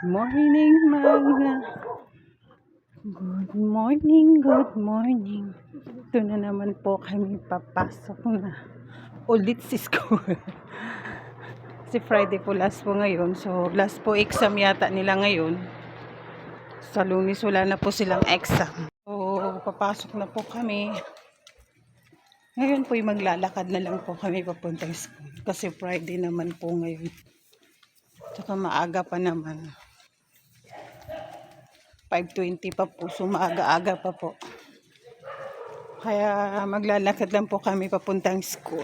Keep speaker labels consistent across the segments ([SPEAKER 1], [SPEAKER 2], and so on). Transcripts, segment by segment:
[SPEAKER 1] Morning, mga. Good morning, good morning. Ito na naman po kami papasok na ulit sa school. Si Friday po last po ngayon. So, last po exam yata nila ngayon. Sa Lunes wala na po silang exam. So, papasok na po kami. Ngayon po yung maglalakad na lang po kami papuntang school. Kasi Friday naman po ngayon. Tsaka maaga pa naman. 5:20 pa po. So maaga-aga pa po. Kaya maglalakad lang po kami papuntang school.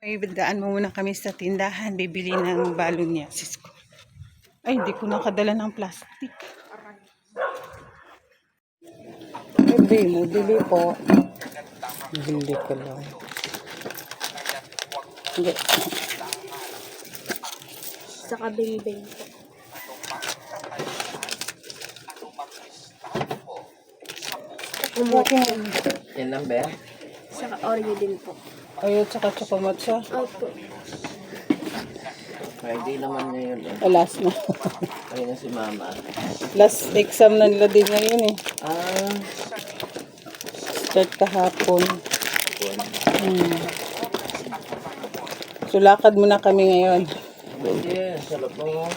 [SPEAKER 1] May daan muna kami sa tindahan. Bibili ng balon niya sa school. Ay, hindi ko nakadala ng plastic. Bili mo, bili po. Bili ko lang. Hindi.
[SPEAKER 2] Sa kabing-bing po.
[SPEAKER 3] Yan lang ba?
[SPEAKER 2] Sa Oreo din po.
[SPEAKER 1] Ayun, tsaka chocomatcha.
[SPEAKER 2] Opo.
[SPEAKER 3] Friday naman ngayon eh.
[SPEAKER 1] Last na.
[SPEAKER 3] Ayun na si mama.
[SPEAKER 1] Last exam na nila din ngayon eh.
[SPEAKER 3] Ah,
[SPEAKER 1] Start kahapon.
[SPEAKER 3] buwan.
[SPEAKER 1] So lakad muna kami ngayon.
[SPEAKER 3] Pwede, sarap mo.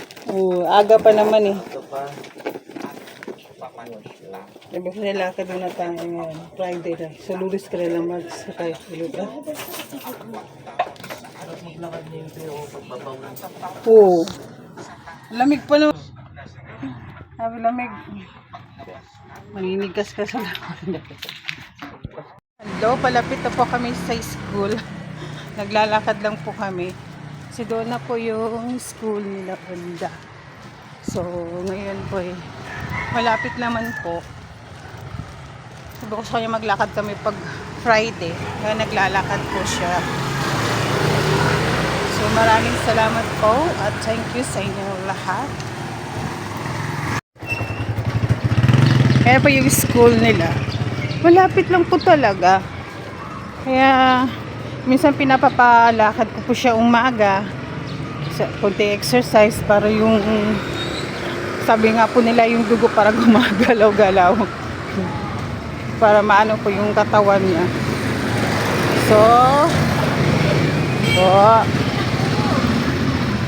[SPEAKER 1] Aga pa naman eh.
[SPEAKER 3] Ito pa.
[SPEAKER 1] Sabi ko na lakad muna tayo ngayon. Friday na. So Lunes ka na lang magsakay.
[SPEAKER 3] Sarap maglakad niyo pero pagbabawin.
[SPEAKER 1] Oo. Lamig pa naman. Sabi lamig. Maninigas ka sa lakad. Hello, palapit na po kami sa school. Naglalakad lang po kami. Kasi doon na po yung school nila banda. So, ngayon po eh, malapit naman po. Sabi ko sa kanya maglakad kami pag Friday. Kaya naglalakad po siya. So, maraming salamat po at thank you sa inyong lahat. Kaya po yung school nila. Malapit lang po talaga. Kaya, minsan pinapapalakad ko po siya umaga. Sa konti exercise para yung, sabi nga po nila yung dugo para gumagalaw-galaw. Para maano po yung katawan niya. So,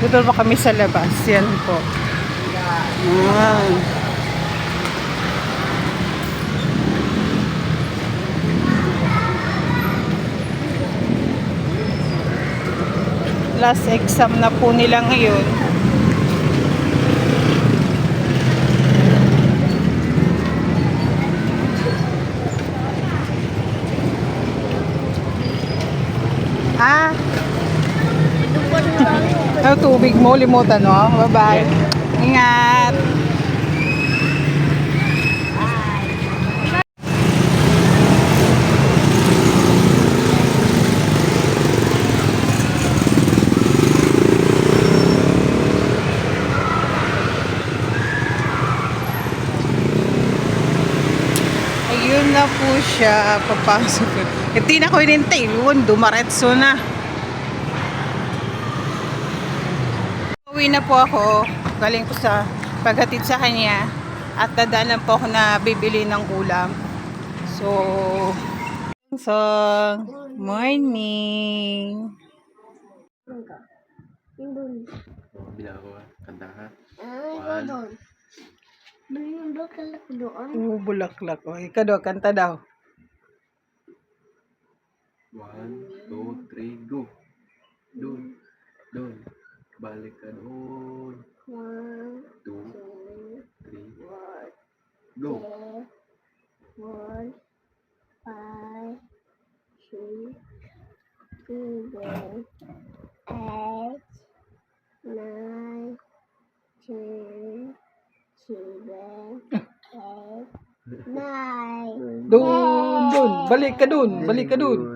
[SPEAKER 1] dito po kami sa labas. Yan po. Last exam na po nila ngayon. Tubig mo, limutan no? Bye-bye. Ingat. Ayun na po siya, papasok. Hindi na ko inintay, dumaretso na. Uwi na po ako, galing po sa paghatid sa kanya at dadaan lang po ako na bibili ng ulam. So, morning.
[SPEAKER 2] Yung doon.
[SPEAKER 3] Bila ko kanta ha.
[SPEAKER 2] Ay, doon. Yung bulaklak doon.
[SPEAKER 1] Bulaklak. O, ikaw daw, kanta daw.
[SPEAKER 3] 1, 2, 3, go. Doon. Doon. Balik ka doon.
[SPEAKER 2] 1,
[SPEAKER 3] 2, 3,
[SPEAKER 2] 4,
[SPEAKER 3] go.
[SPEAKER 2] 4, 5, 6, 7, 8, 9, 10, 11, 8, 9.
[SPEAKER 1] Doon. Balik ka doon.